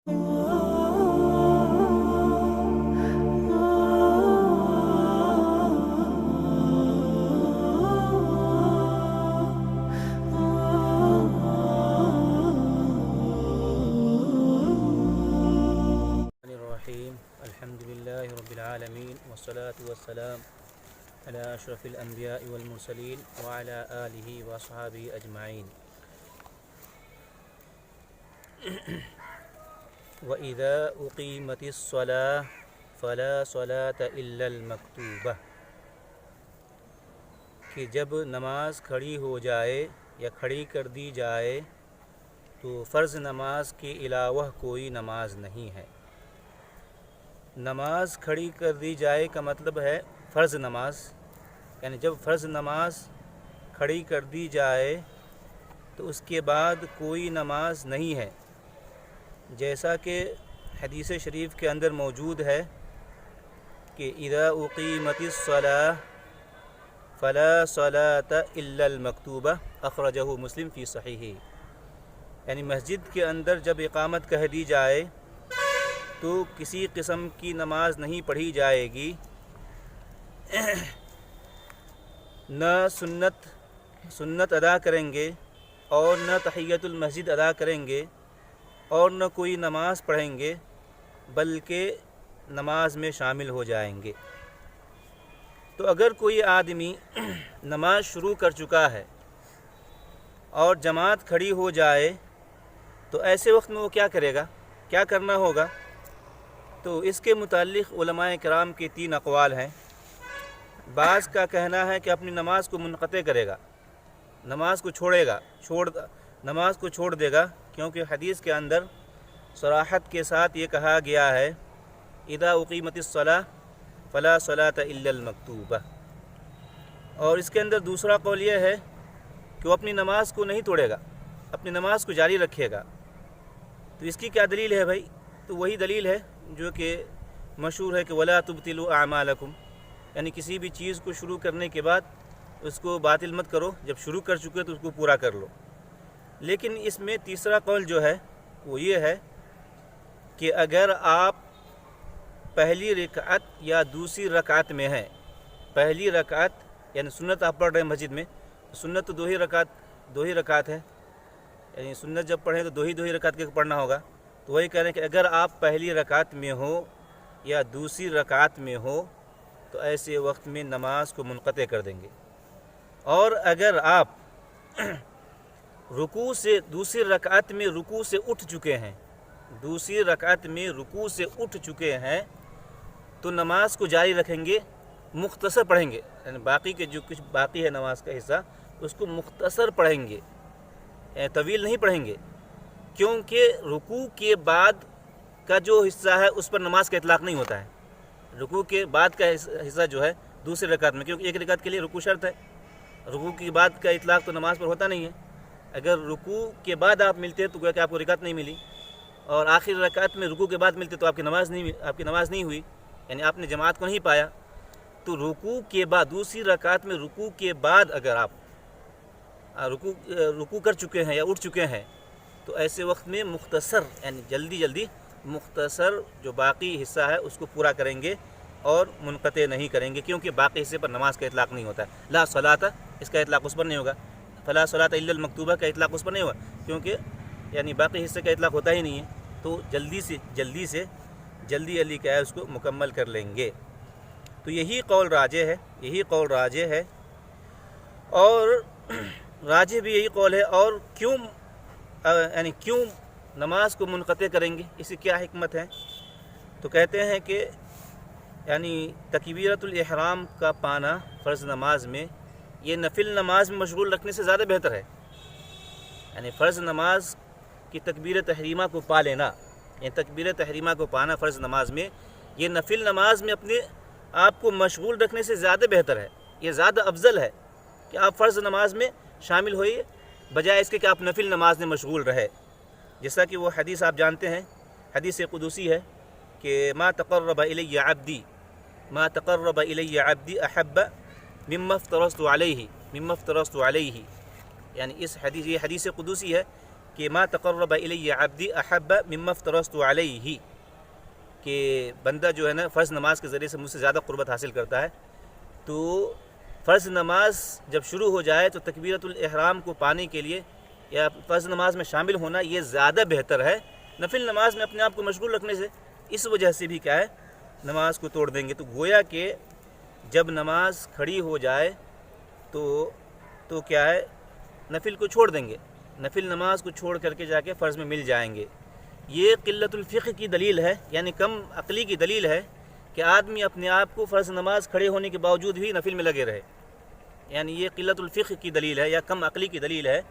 الرحیم الحمد للہ رب العالمین والصلاة والسلام علی اشرف الانبیاء والمرسلین وعلی آلہ واصحابہ اجمعین۔ وَإِذَا أُقِيمَتِ الصَّلَاةُ فَلَا صَلَاةَ إِلَّا الْمَكْتُوبَةَ، کہ جب نماز کھڑی ہو جائے یا کھڑی کر دی جائے تو فرض نماز کے علاوہ کوئی نماز نہیں ہے۔ نماز کھڑی کر دی جائے کا مطلب ہے فرض نماز، یعنی جب فرض نماز کھڑی کر دی جائے تو اس کے بعد کوئی نماز نہیں ہے، جیسا کہ حدیث شریف کے اندر موجود ہے کہ اذا اقیمت الصلاۃ فلا صلاۃ الا المکتوبہ، اخرجہ مسلم فی صحیحہ، یعنی مسجد کے اندر جب اقامت کہہ دی جائے تو کسی قسم کی نماز نہیں پڑھی جائے گی، نہ سنت ادا کریں گے اور نہ تحیۃ المسجد ادا کریں گے اور نہ کوئی نماز پڑھیں گے، بلکہ نماز میں شامل ہو جائیں گے۔ تو اگر کوئی آدمی نماز شروع کر چکا ہے اور جماعت کھڑی ہو جائے تو ایسے وقت میں وہ کیا کرے گا، کیا کرنا ہوگا؟ تو اس کے متعلق علماء کرام کے 3 اقوال ہیں۔ بعض کا کہنا ہے کہ اپنی نماز کو منقطع کرے گا، نماز کو نماز کو چھوڑ دے گا، کیونکہ حدیث کے اندر صراحت کے ساتھ یہ کہا گیا ہے اذا اقیمت الصلاۃ فلا صلاۃ الا المکتوبہ۔ اور اس کے اندر دوسرا قول یہ ہے کہ وہ اپنی نماز کو نہیں توڑے گا، اپنی نماز کو جاری رکھے گا۔ تو اس کی کیا دلیل ہے بھائی؟ تو وہی دلیل ہے جو کہ مشہور ہے کہ ولا تبطلوا اعمالکم، یعنی کسی بھی چیز کو شروع کرنے کے بعد اس کو باطل مت کرو، جب شروع کر چکے تو اس کو پورا کر لو۔ لیکن اس میں تیسرا قول جو ہے وہ یہ ہے کہ اگر آپ پہلی رکعت یا دوسری رکعت میں ہیں، پہلی رکعت یعنی سنت آپ پڑھ رہے ہیں مسجد میں، سنت تو دو ہی رکعت ہے، یعنی سنت جب پڑھیں تو دو ہی رکعت کے پڑھنا ہوگا۔ تو وہی کہہ رہے ہیں کہ اگر آپ پہلی رکعت میں ہو یا دوسری رکعت میں ہو تو ایسے وقت میں نماز کو منقطع کر دیں گے۔ اور اگر آپ دوسری رکعت میں رکوع سے اٹھ چکے ہیں تو نماز کو جاری رکھیں گے، مختصر پڑھیں گے، یعنی باقی کے جو کچھ باقی ہے نماز کا حصہ اس کو مختصر پڑھیں گے، طویل نہیں پڑھیں گے، کیونکہ رکوع کے بعد کا جو حصہ ہے اس پر نماز کا اطلاق نہیں ہوتا ہے۔ رکوع کے بعد کا حصہ جو ہے دوسری رکعت میں، کیونکہ ایک رکعت کے لیے رکوع شرط ہے، رکوع کے بعد کا اطلاق تو نماز پر ہوتا نہیں ہے۔ اگر رکوع کے بعد آپ ملتے تو گویا کہ آپ کو رکعت نہیں ملی، اور آخر رکعت میں رکوع کے بعد ملتے تو آپ کی نماز نہیں ہوئی، یعنی آپ نے جماعت کو نہیں پایا۔ تو رکوع کے بعد دوسری رکعت میں رکوع کے بعد اگر آپ رکوع کر چکے ہیں یا اٹھ چکے ہیں تو ایسے وقت میں مختصر یعنی جلدی مختصر جو باقی حصہ ہے اس کو پورا کریں گے اور منقطع نہیں کریں گے، کیونکہ باقی حصے پر نماز کا اطلاق نہیں ہوتا ہے۔ لا صلاۃ، اس کا اطلاق اس پر نہیں ہوگا، فلا صلاۃ الا المکتوبہ کا اطلاق اس پر نہیں ہوگا، کیونکہ یعنی باقی حصے کا اطلاق ہوتا ہی نہیں ہے۔ تو جلدی کیا ہے اس کو مکمل کر لیں گے۔ تو یہی قول راجح ہے، اور راجح بھی یہی قول ہے۔ اور کیوں نماز کو منقطع کریں گے، اس کی کیا حکمت ہے؟ تو کہتے ہیں کہ یعنی تکبیرۃ الاحرام کا پانا فرض نماز میں یہ نفل نماز میں مشغول رکھنے سے زیادہ بہتر ہے، یعنی فرض نماز کی تکبیر تحریمہ کو پا لینا، یعنی تکبیر تحریمہ کو پانا فرض نماز میں یہ نفل نماز میں اپنے آپ کو مشغول رکھنے سے زیادہ بہتر ہے، یہ زیادہ افضل ہے کہ آپ فرض نماز میں شامل ہوئیے بجائے اس کے کہ آپ نفل نماز میں مشغول رہے۔ جیسا کہ وہ حدیث آپ جانتے ہیں، حدیث قدسی ہے کہ ما تقرب الی عبدی احب مما افترضت علیہ، یعنی یہ حدیث قدسی ہے کہ ما تقرب الی عبدی احب مما افترضت علیہ، کہ بندہ جو ہے نا فرض نماز کے ذریعے سے مجھ سے زیادہ قربت حاصل کرتا ہے، تو فرض نماز جب شروع ہو جائے تو تکبیرۃ الاحرام کو پانے کے لیے یا فرض نماز میں شامل ہونا یہ زیادہ بہتر ہے نفل نماز میں اپنے آپ کو مشغول رکھنے سے۔ اس وجہ سے بھی کیا ہے نماز کو توڑ دیں گے۔ تو گویا کہ جب نماز کھڑی ہو جائے تو کیا ہے نفل کو چھوڑ دیں گے، نفل نماز کو چھوڑ کر کے جا کے فرض میں مل جائیں گے۔ یہ قلت الفقہ کی دلیل ہے، یعنی کم عقلی کی دلیل ہے کہ آدمی اپنے آپ کو فرض نماز کھڑے ہونے کے باوجود بھی نفل میں لگے رہے، یعنی یہ قلت الفقہ کی دلیل ہے یا کم عقلی کی دلیل ہے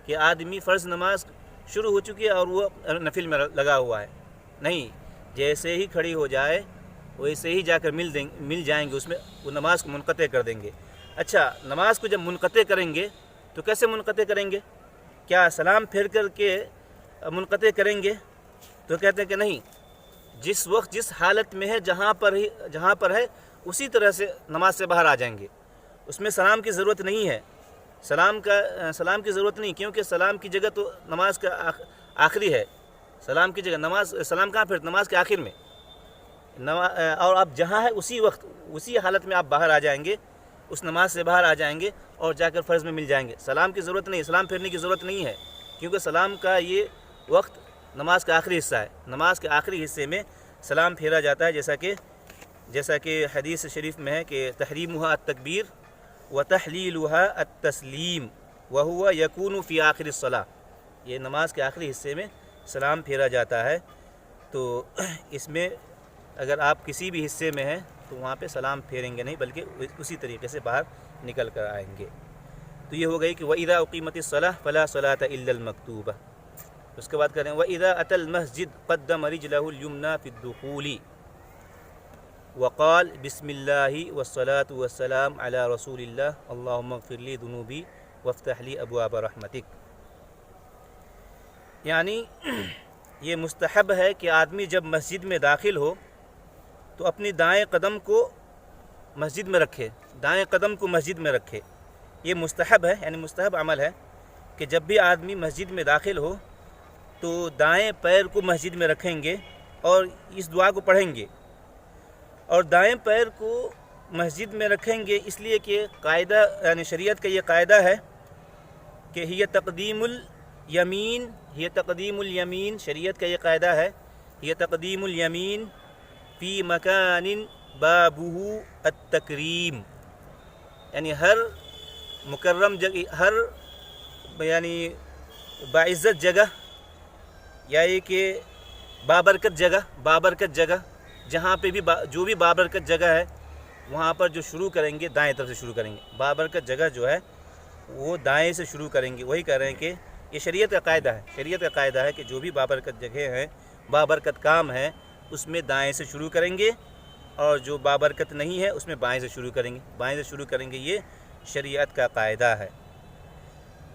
کہ آدمی فرض نماز شروع ہو چکی ہے اور وہ نفل میں لگا ہوا ہے۔ نہیں، جیسے ہی کھڑی ہو جائے ویسے ہی جا کر مل جائیں گے، اس میں وہ نماز کو منقطع کر دیں گے۔ اچھا، نماز کو جب منقطع کریں گے تو کیسے منقطع کریں گے؟ کیا سلام پھیر کر کے منقطع کریں گے؟ تو کہتے ہیں کہ نہیں، جس وقت جس حالت میں ہے جہاں پر ہے اسی طرح سے نماز سے باہر آ جائیں گے، اس میں سلام کی ضرورت نہیں ہے، سلام کی ضرورت نہیں، کیونکہ سلام کی جگہ تو نماز کا آخری ہے، سلام کی جگہ سلام کہاں پھر نماز کے آخر میں، اور آپ جہاں ہے اسی وقت اسی حالت میں آپ باہر آ جائیں گے، اس نماز سے باہر آ جائیں گے اور جا کر فرض میں مل جائیں گے۔ سلام کی ضرورت نہیں، سلام پھیرنے کی ضرورت نہیں ہے، کیونکہ سلام کا یہ وقت نماز کا آخری حصہ ہے، نماز کے آخری حصے میں سلام پھیرا جاتا ہے، جیسا کہ حدیث شریف میں ہے کہ تحریمها التکبیر وتحلیلها التسلیم وهو یکون فی آخر الصلاۃ، یہ نماز کے آخری حصے میں سلام پھیرا جاتا ہے۔ تو اس میں اگر آپ کسی بھی حصے میں ہیں تو وہاں پہ سلام پھیریں گے نہیں، بلکہ اسی طریقے سے باہر نکل کر آئیں گے۔ تو یہ ہو گئی کہ وَإِذَا أُقِيمَتِ الصَّلَاةُ فَلَا صَلَاةَ إِلَّا الْمَكْتُوبَةَ۔ اس کے بعد کریں وَإِذَا أَتَى الْمَسْجِدَ قَدَّمَ رِجْلَهُ الْيُمْنَى فِي الدُّخُولِ وقال بسم اللہ والصلاة والسلام علی رسول اللہ اللہم اغفر لی ذنوبی وافتح لی ابواب رحمتک۔ یعنی یہ مستحب ہے کہ آدمی جب مسجد میں داخل ہو تو اپنی دائیں قدم کو مسجد میں رکھے، دائیں قدم کو مسجد میں رکھے، یہ مستحب ہے، یعنی مستحب عمل ہے کہ جب بھی آدمی مسجد میں داخل ہو تو دائیں پیر کو مسجد میں رکھیں گے اور اس دعا کو پڑھیں گے، اور دائیں پیر کو مسجد میں رکھیں گے اس لیے کہ قاعدہ، یعنی شریعت کا یہ قاعدہ ہے کہ ہی تقدیم الیمین، شریعت کا یہ قاعدہ ہے، یہ تقدیم الیمین فی مکان بابہ التکریم، یعنی ہر مکرم جگہ، ہر یعنی باعزت جگہ، یا یہ کہ بابرکت جگہ جہاں پہ بھی جو بھی بابرکت جگہ ہے وہاں پر جو شروع کریں گے دائیں طرف سے شروع کریں گے، بابرکت جگہ جو ہے وہ دائیں سے شروع کریں گے۔ وہی کہہ رہے ہیں کہ یہ شریعت کا قاعدہ ہے کہ جو بھی بابرکت جگہ ہیں، بابرکت کام ہے، اس میں دائیں سے شروع کریں گے، اور جو بابرکت نہیں ہے اس میں بائیں سے شروع کریں گے، یہ شریعت کا قاعدہ ہے۔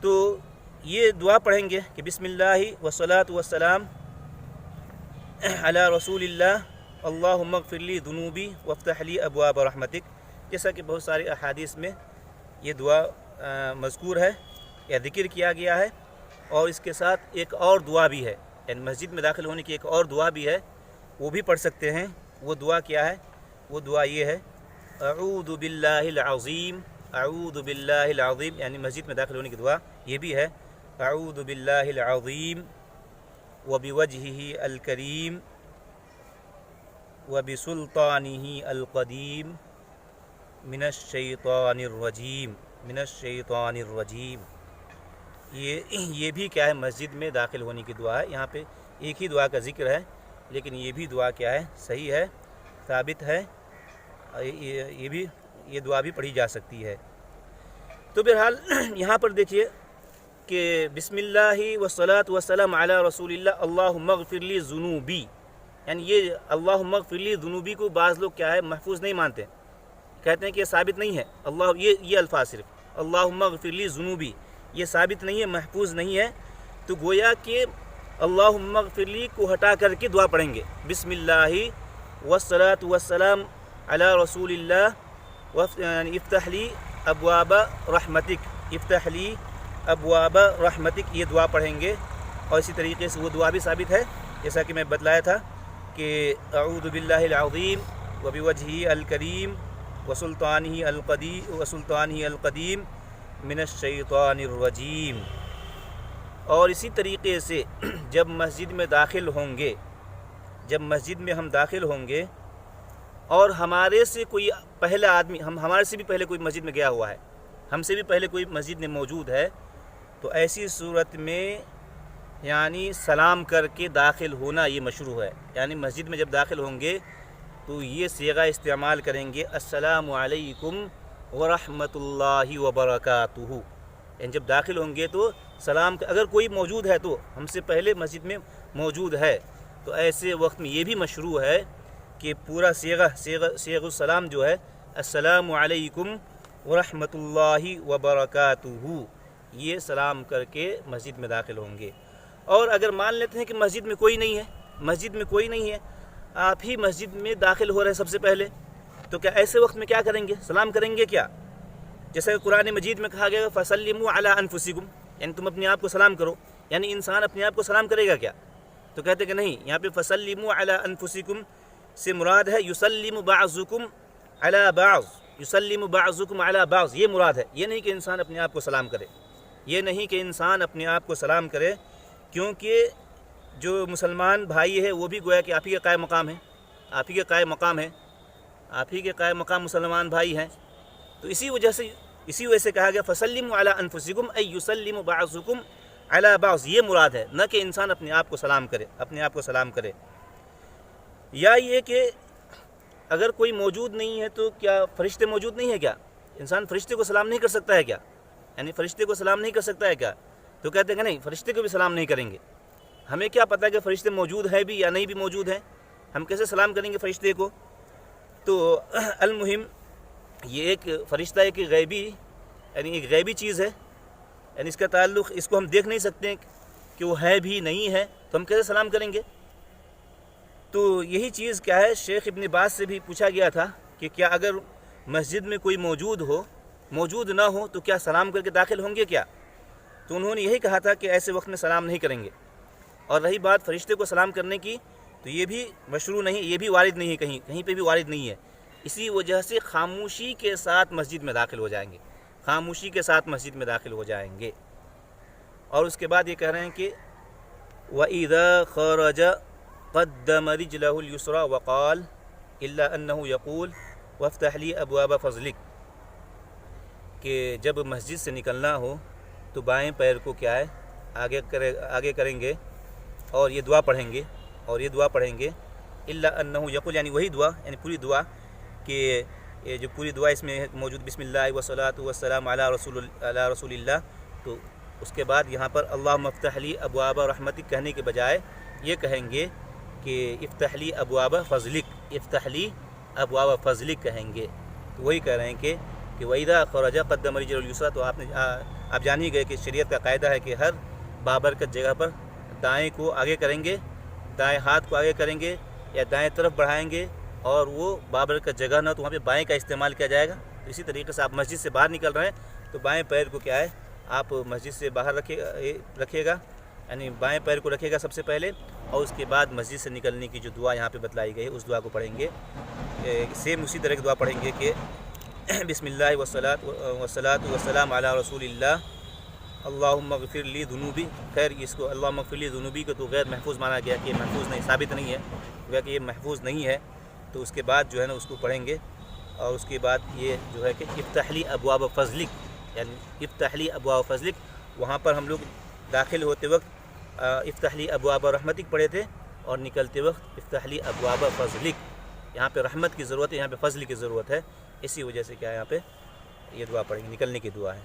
تو یہ دعا پڑھیں گے کہ بسم اللہ والصلاة والسلام علی رسول اللہ اللہم اغفر لی ذنوبی وافتح لی ابواب رحمتک، جیسا کہ بہت ساری احادیث میں یہ دعا مذکور ہے یا ذکر کیا گیا ہے۔ اور اس کے ساتھ ایک اور دعا بھی ہے، یعنی مسجد میں داخل ہونے کی ایک اور دعا بھی ہے، وہ بھی پڑھ سکتے ہیں۔ وہ دعا کیا ہے؟ وہ دعا یہ ہے اعوذ باللہ العظیم، یعنی مسجد میں داخل ہونے کی دعا یہ بھی ہے اعوذ باللہ العظیم وبوجہہ الکریم وبسلطانہ القدیم من الشیطان الرجیم۔ یہ بھی کیا ہے؟ مسجد میں داخل ہونے کی دعا ہے۔ یہاں پہ ایک ہی دعا کا ذکر ہے، لیکن یہ بھی دعا کیا ہے؟ صحیح ہے، ثابت ہے، یہ دعا بھی پڑھی جا سکتی ہے۔ تو بہرحال یہاں پر دیکھیے کہ بسم اللہ والصلاة والسلام علی رسول اللہ اللہم اغفر لی ذنوبی، یعنی یہ اللہم اغفر لی ذنوبی کو بعض لوگ کیا ہے محفوظ نہیں مانتے، کہتے ہیں کہ یہ ثابت نہیں ہے، یہ الفاظ صرف اللہم اغفر لی ذنوبی یہ ثابت نہیں ہے، محفوظ نہیں ہے۔ تو گویا کہ اللہم اغفر لی کو ہٹا کر کے دعا پڑھیں گے، بسم اللہ والصلاة والسلام علی رسول اللہ افتح لی ابواب رحمتک، یہ دعا پڑھیں گے، اور اسی طریقے سے وہ دعا بھی ثابت ہے جیسا کہ میں بتلایا تھا کہ اعوذ باللہ العظیم وبوجہہ الکریم وسلطانہ القدیم من الشیطان الرجیم۔ اور اسی طریقے سے جب مسجد میں داخل ہوں گے، جب مسجد میں ہم داخل ہوں گے اور ہمارے سے کوئی پہلا آدمی، ہمارے سے بھی پہلے کوئی مسجد میں گیا ہوا ہے، ہم سے بھی پہلے کوئی مسجد میں موجود ہے، تو ایسی صورت میں یعنی سلام کر کے داخل ہونا یہ مشروع ہے۔ یعنی مسجد میں جب داخل ہوں گے تو یہ صیغہ استعمال کریں گے السلام علیکم ورحمۃ اللہ وبرکاتہ۔ یعنی جب داخل ہوں گے تو سلام، اگر کوئی موجود ہے تو ہم سے پہلے مسجد میں موجود ہے تو ایسے وقت میں یہ بھی مشروع ہے کہ پورا صیغہ السلام جو ہے السلام علیکم ورحمۃ اللہ وبرکاتہ، یہ سلام کر کے مسجد میں داخل ہوں گے۔ اور اگر مان لیتے ہیں کہ مسجد میں کوئی نہیں ہے، مسجد میں کوئی نہیں ہے، آپ ہی مسجد میں داخل ہو رہے ہیں سب سے پہلے، تو کیا ایسے وقت میں کیا کریں گے؟ سلام کریں گے کیا؟ جیسا کہ قرآن مجید میں کہا گیا فَسَلِّمُوا عَلَىٰ أَنفُسِكُمْ، یعنی تم اپنے آپ کو سلام کرو، یعنی انسان اپنے آپ کو سلام کرے گا کیا؟ تو کہتے کہ نہیں، یہاں پہ فَسَلِّمُوا عَلَىٰ أَنفُسِكُمْ سے مراد ہے يُسَلِّمُ بَعْضُكُمْ عَلَىٰ بَعْض، يُسَلِّمُ بَعْضُكُمْ عَلَىٰ بَعْض، یہ مراد ہے۔ یہ نہیں کہ انسان اپنے آپ کو سلام کرے، یہ نہیں کہ انسان اپنے آپ کو سلام کرے، کیونکہ جو مسلمان بھائی ہے وہ بھی گویا کہ آپ ہی کے قائم مقام ہیں، آپ ہی کے قائم مقام ہیں، آپ ہی کے قائم مقام مسلمان بھائی ہیں۔ تو اسی وجہ سے کہا گیا فَسَلِّمُوا عَلَىٰ أَنفُسِكُمْ أَيْ يُسَلِّمُ بَعْضُكُمْ عَلَىٰ بَعْض، یہ مراد ہے، نہ کہ انسان اپنے آپ کو سلام کرے، اپنے آپ کو سلام کرے۔ یا یہ کہ اگر کوئی موجود نہیں ہے تو کیا فرشتے موجود نہیں ہیں کیا؟ انسان فرشتے کو سلام نہیں کر سکتا ہے کیا؟ یعنی فرشتے کو سلام نہیں کر سکتا ہے کیا؟ تو کہتے ہیں کہ نہیں، فرشتے کو بھی سلام نہیں کریں گے۔ ہمیں کیا پتہ کہ فرشتے موجود ہیں بھی یا نہیں بھی موجود ہیں، ہم کیسے سلام کریں گے فرشتے کو؟ تو المہم یہ ایک فرشتہ ایک غیبی، یعنی ایک غیبی چیز ہے، یعنی اس کا تعلق، اس کو ہم دیکھ نہیں سکتے کہ وہ ہے بھی نہیں ہے، تو ہم کیسے سلام کریں گے؟ تو یہی چیز کیا ہے، شیخ ابن باز سے بھی پوچھا گیا تھا کہ کیا اگر مسجد میں کوئی موجود نہ ہو تو کیا سلام کر کے داخل ہوں گے کیا؟ تو انہوں نے یہی کہا تھا کہ ایسے وقت میں سلام نہیں کریں گے۔ اور رہی بات فرشتے کو سلام کرنے کی، تو یہ بھی مشروع نہیں، یہ بھی وارد نہیں ہے، کہیں پہ بھی وارد نہیں ہے۔ اسی وجہ سے خاموشی کے ساتھ مسجد میں داخل ہو جائیں گے، خاموشی کے ساتھ مسجد میں داخل ہو جائیں گے۔ اور اس کے بعد یہ کہہ رہے ہیں کہ وَإِذَا خَرَجَ قَدَّمَ رِجْلَهُ الْيُسْرَى وَقَالَ إِلَّا أَنَّهُ يَقُولُ وَافْتَحْ لِي أَبْوَابَ فَضْلِكَ، کہ جب مسجد سے نکلنا ہو تو بائیں پیر کو کیا ہے آگے کریں گے اور یہ دعا پڑھیں گے، إِلَّا أَنَّهُ يَقُولُ، یعنی وہی دعا، یعنی پوری دعا، کہ یہ جو پوری دعا اس میں موجود بسم اللہ والصلاۃ والسلام علی رسول اللہ، تو اس کے بعد یہاں پر اللہم افتح لی ابواب رحمتک کہنے کے بجائے یہ کہیں گے کہ افتح لی ابواب فضلک، افتح لی ابواب فضلک کہیں گے۔ تو وہی کہہ رہے ہیں کہ وَإِذَا خَرَجَ قَدَّمَ رِجْلَهُ الْيُسْرَى، تو آپ جان ہی گئے کہ شریعت کا قاعدہ ہے کہ ہر بابرکت جگہ پر دائیں کو آگے کریں گے، دائیں ہاتھ کو آگے کریں گے یا دائیں طرف بڑھائیں گے، اور وہ بابرکت جگہ نہ تو وہاں پہ بائیں کا استعمال کیا جائے گا۔ اسی طریقے سے آپ مسجد سے باہر نکل رہے ہیں تو بائیں پیر کو کیا ہے آپ مسجد سے باہر رکھیے گا، یعنی بائیں پیر کو رکھے گا سب سے پہلے، اور اس کے بعد مسجد سے نکلنے کی جو دعا یہاں پہ بتلائی گئی اس دعا کو پڑھیں گے۔ سیم اسی طرح کی دعا پڑھیں گے کہ بسم اللہ والصلاۃ والسلام علی رسول اللہ اللہم اغفر لی ذنوبی، خیر اس کو اللہم اغفر لی ذنوبی کو تو غیر محفوظ مانا گیا کہ یہ محفوظ نہیں، ثابت نہیں ہے، گویا کہ یہ محفوظ نہیں ہے، تو اس کے بعد جو ہے نا اس کو پڑھیں گے، اور اس کے بعد یہ جو ہے کہ افتح لی ابواب فضلک، یعنی افتح لی ابواب فضلک، وہاں پر ہم لوگ داخل ہوتے وقت افتح لی ابواب رحمتک پڑھے تھے، اور نکلتے وقت افتح لی ابواب فضلک۔ یہاں پہ رحمت کی ضرورت ہے، یہاں پہ فضل کی ضرورت ہے، اسی وجہ سے کیا یہاں پہ یہ دعا پڑھیں گے، نکلنے کی دعا ہے۔